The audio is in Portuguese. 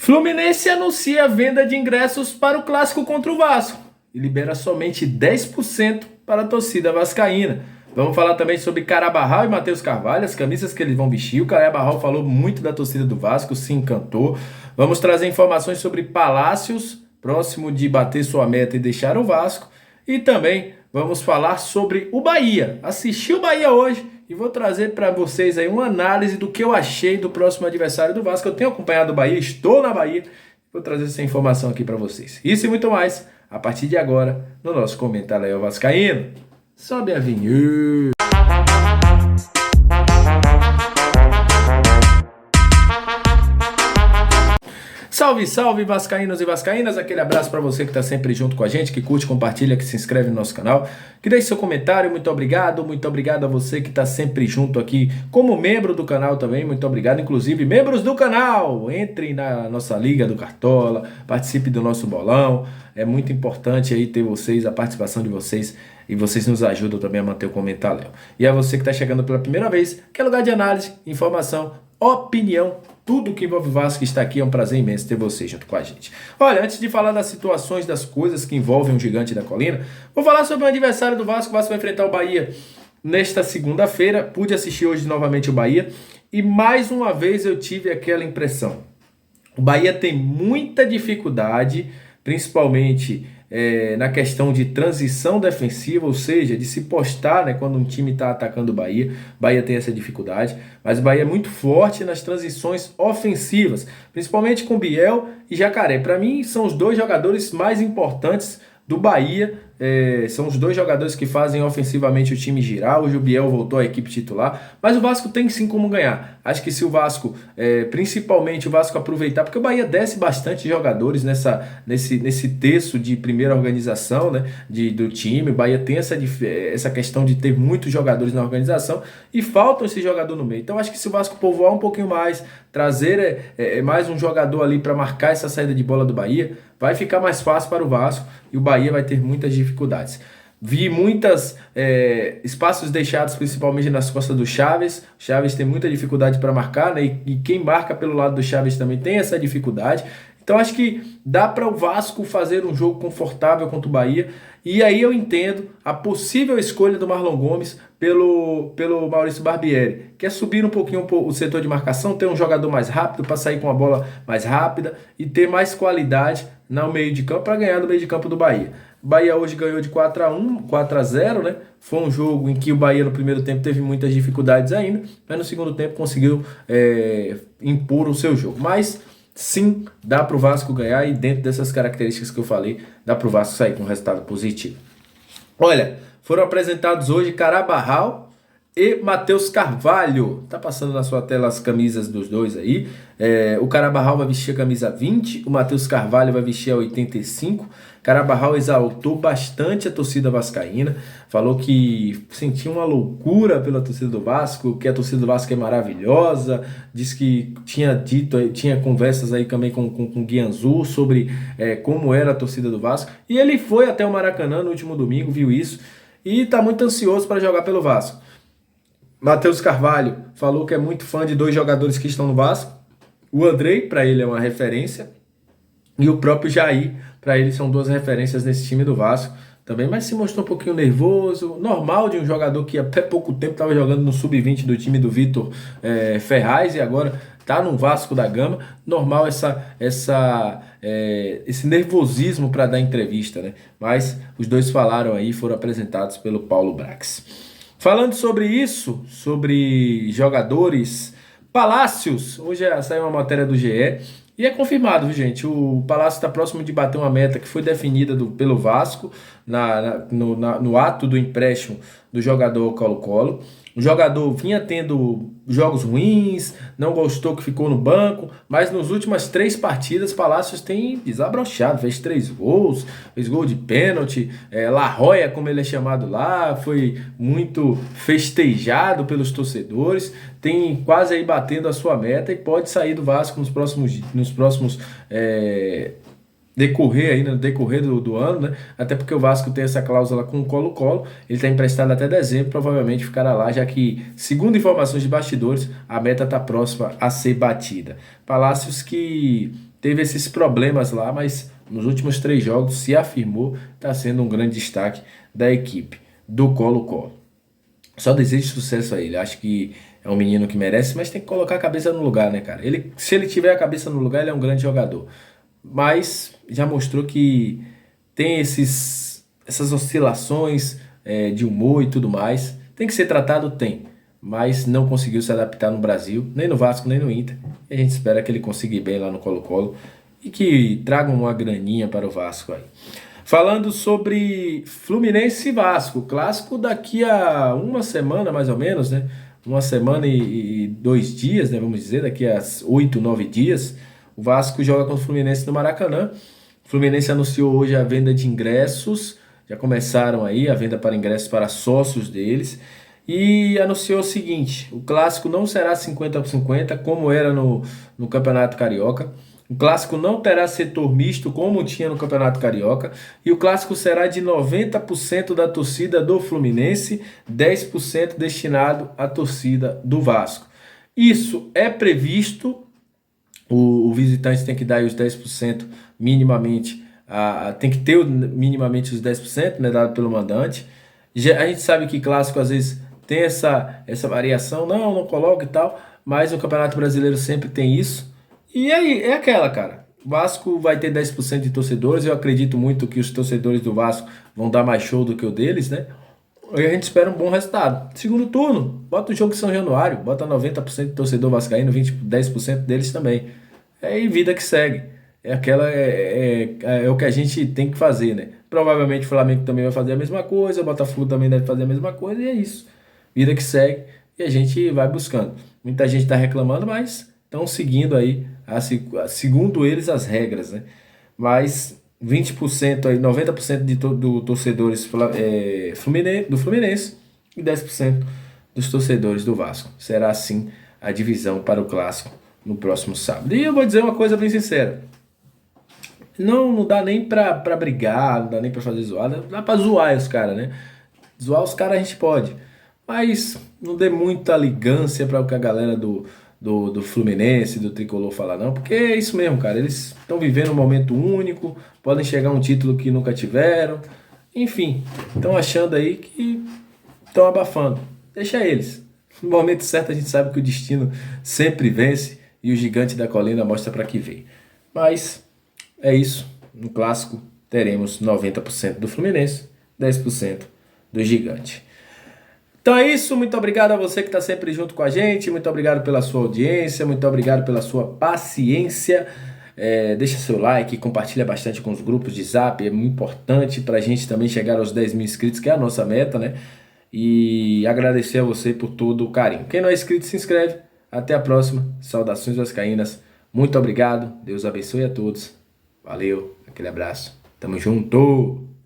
Fluminense anuncia a venda de ingressos para o clássico contra o Vasco e libera somente 10% para a torcida vascaína. Vamos falar também sobre Carabarral e Matheus Carvalho, as camisas que eles vão vestir. O Carabarral falou muito da torcida do Vasco, se encantou. Vamos trazer informações sobre Palácios, próximo de bater sua meta e deixar o Vasco. E também vamos falar sobre o Bahia. Assisti o Bahia hoje e vou trazer para vocês aí uma análise do que eu achei do próximo adversário do Vasco. Eu tenho acompanhado o Bahia, estou na Bahia. Vou trazer essa informação aqui para vocês. Isso e muito mais a partir de agora no nosso Comentário Vascaíno. Sobe a vinheta. Salve, salve vascaínos e vascaínas, aquele abraço para você que está sempre junto com a gente, que curte, compartilha, que se inscreve no nosso canal, que deixe seu comentário, muito obrigado a você que está sempre junto aqui como membro do canal também, muito obrigado, inclusive membros do canal, entrem na nossa Liga do Cartola, participe do nosso bolão, é muito importante aí ter vocês, a participação de vocês, e vocês nos ajudam também a manter o comentário. E a você que está chegando pela primeira vez, que é lugar de análise, informação, opinião, tudo que envolve o Vasco está aqui, é um prazer imenso ter você junto com a gente. Olha, antes de falar das situações, das coisas que envolvem um gigante da colina, vou falar sobre o aniversário do Vasco. O Vasco vai enfrentar o Bahia nesta segunda-feira. Pude assistir hoje novamente o Bahia e mais uma vez eu tive aquela impressão. O Bahia tem muita dificuldade, principalmente na questão de transição defensiva, ou seja, de se postar, né, quando um time está atacando o Bahia. O Bahia tem essa dificuldade, mas o Bahia é muito forte nas transições ofensivas, principalmente com Biel e Jacaré. Para mim, são os dois jogadores mais importantes do Bahia. São os dois jogadores que fazem ofensivamente o time girar. Hoje o Biel voltou à equipe titular, mas o Vasco tem sim como ganhar. Acho que se o Vasco, principalmente o Vasco aproveitar, porque o Bahia desce bastante jogadores nesse terço de primeira organização, né, do time. O Bahia tem essa questão de ter muitos jogadores na organização e faltam esse jogador no meio. Então acho que se o Vasco povoar um pouquinho mais, trazer mais um jogador ali para marcar essa saída de bola do Bahia, vai ficar mais fácil para o Vasco e o Bahia vai ter muitas dificuldades. Vi muitos espaços deixados, principalmente nas costas do Chaves. O Chaves tem muita dificuldade para marcar, né? E quem marca pelo lado do Chaves também tem essa dificuldade. Então acho que dá para o Vasco fazer um jogo confortável contra o Bahia. E aí eu entendo a possível escolha do Marlon Gomes pelo Maurício Barbieri, que é subir um pouquinho o setor de marcação, ter um jogador mais rápido para sair com a bola mais rápida e ter mais qualidade no meio de campo para ganhar no meio de campo do Bahia. O Bahia hoje ganhou de 4-0, né? Foi um jogo em que o Bahia no primeiro tempo teve muitas dificuldades ainda, mas no segundo tempo conseguiu impor o seu jogo. Mas sim, dá para o Vasco ganhar e dentro dessas características que eu falei, dá para o Vasco sair com um resultado positivo. Olha, foram apresentados hoje Carabarral e Matheus Carvalho. Tá passando na sua tela as camisas dos dois aí. O Carabarral vai vestir a camisa 20, o Matheus Carvalho vai vestir a 85. Carabarral exaltou bastante a torcida vascaína, falou que sentia uma loucura pela torcida do Vasco, que a torcida do Vasco é maravilhosa, disse que tinha conversas aí também com o Guianzu sobre como era a torcida do Vasco, e ele foi até o Maracanã no último domingo, viu isso, e está muito ansioso para jogar pelo Vasco. Matheus Carvalho falou que é muito fã de dois jogadores que estão no Vasco, o Andrei, para ele é uma referência, e o próprio Jair, para ele são duas referências nesse time do Vasco também, mas se mostrou um pouquinho nervoso, normal de um jogador que até pouco tempo estava jogando no Sub-20 do time do Vitor Ferraz e agora está no Vasco da Gama, normal esse nervosismo para dar entrevista, né? Mas os dois falaram aí, foram apresentados pelo Paulo Brax. Falando sobre isso, sobre jogadores, Palácios, hoje saiu uma matéria do GE, e é confirmado, gente, o Palácio está próximo de bater uma meta que foi definida pelo Vasco no ato do empréstimo do jogador ao Colo-Colo. O jogador vinha tendo jogos ruins, não gostou que ficou no banco, mas nas últimas 3 partidas, Palácios tem desabrochado, fez 3 gols, fez gol de pênalti, La Roya, como ele é chamado lá, foi muito festejado pelos torcedores, tem quase aí batendo a sua meta e pode sair do Vasco nos próximos decorrer aí, no decorrer do ano, né? Até porque o Vasco tem essa cláusula com o Colo-Colo, ele está emprestado até dezembro, provavelmente ficará lá, já que, segundo informações de bastidores, a meta está próxima a ser batida. Palácios que teve esses problemas lá, mas nos últimos 3 jogos se afirmou, está sendo um grande destaque da equipe do Colo-Colo. Só desejo sucesso a ele. Acho que é um menino que merece, mas tem que colocar a cabeça no lugar, né, cara? Se ele tiver a cabeça no lugar, ele é um grande jogador. Mas já mostrou que tem essas oscilações de humor e tudo mais. Tem que ser tratado? Tem. Mas não conseguiu se adaptar no Brasil, nem no Vasco, nem no Inter. E a gente espera que ele consiga ir bem lá no Colo-Colo e que traga uma graninha para o Vasco aí. Falando sobre Fluminense e Vasco, clássico daqui a uma semana mais ou menos, né? Uma semana e 2 dias, né? Vamos dizer, daqui a 8, 9 dias, o Vasco joga contra o Fluminense no Maracanã. O Fluminense anunciou hoje a venda de ingressos, já começaram aí a venda para ingressos para sócios deles. E anunciou o seguinte: o clássico não será 50-50, como era no Campeonato Carioca. O clássico não terá setor misto, como tinha no Campeonato Carioca. E o clássico será de 90% da torcida do Fluminense, 10% destinado à torcida do Vasco. Isso é previsto. O visitante tem que dar aí os 10% minimamente. Tem que ter minimamente os 10%, né, dado pelo mandante. A gente sabe que clássico às vezes tem essa variação, não coloca e tal, mas o Campeonato Brasileiro sempre tem isso. E aí, é aquela, cara. O Vasco vai ter 10% de torcedores. Eu acredito muito que os torcedores do Vasco vão dar mais show do que o deles, né? E a gente espera um bom resultado. Segundo turno, bota o jogo de São Januário, bota 90% de torcedor vascaíno, 10% deles também. É aí vida que segue. É o que a gente tem que fazer, né? Provavelmente o Flamengo também vai fazer a mesma coisa, o Botafogo também deve fazer a mesma coisa, e é isso. Vida que segue e a gente vai buscando. Muita gente está reclamando, mas estão seguindo aí, segundo eles, as regras, né? Mas 20% aí, 90% do torcedores do Fluminense e 10% dos torcedores do Vasco. Será assim a divisão para o clássico no próximo sábado. E eu vou dizer uma coisa bem sincera. Não dá nem pra brigar, não dá nem pra fazer zoada. Dá pra zoar os caras, né? Zoar os caras a gente pode. Mas não dê muita ligância para o que a galera do Fluminense, do Tricolor fala não. Porque é isso mesmo, cara. Eles estão vivendo um momento único. Podem chegar a um título que nunca tiveram. Enfim, estão achando aí que estão abafando. Deixa eles. No momento certo a gente sabe que o destino sempre vence. E o gigante da colina mostra para que veio. Mas é isso. No clássico teremos 90% do Fluminense, 10% do gigante. Então é isso, muito obrigado a você que está sempre junto com a gente, muito obrigado pela sua audiência, muito obrigado pela sua paciência. Deixa seu like, compartilha bastante com os grupos de Zap, é muito importante para a gente também chegar aos 10 mil inscritos, que é a nossa meta, né? E agradecer a você por todo o carinho. Quem não é inscrito, se inscreve. Até a próxima. Saudações vascaínas. Muito obrigado. Deus abençoe a todos. Valeu. Aquele abraço. Tamo junto.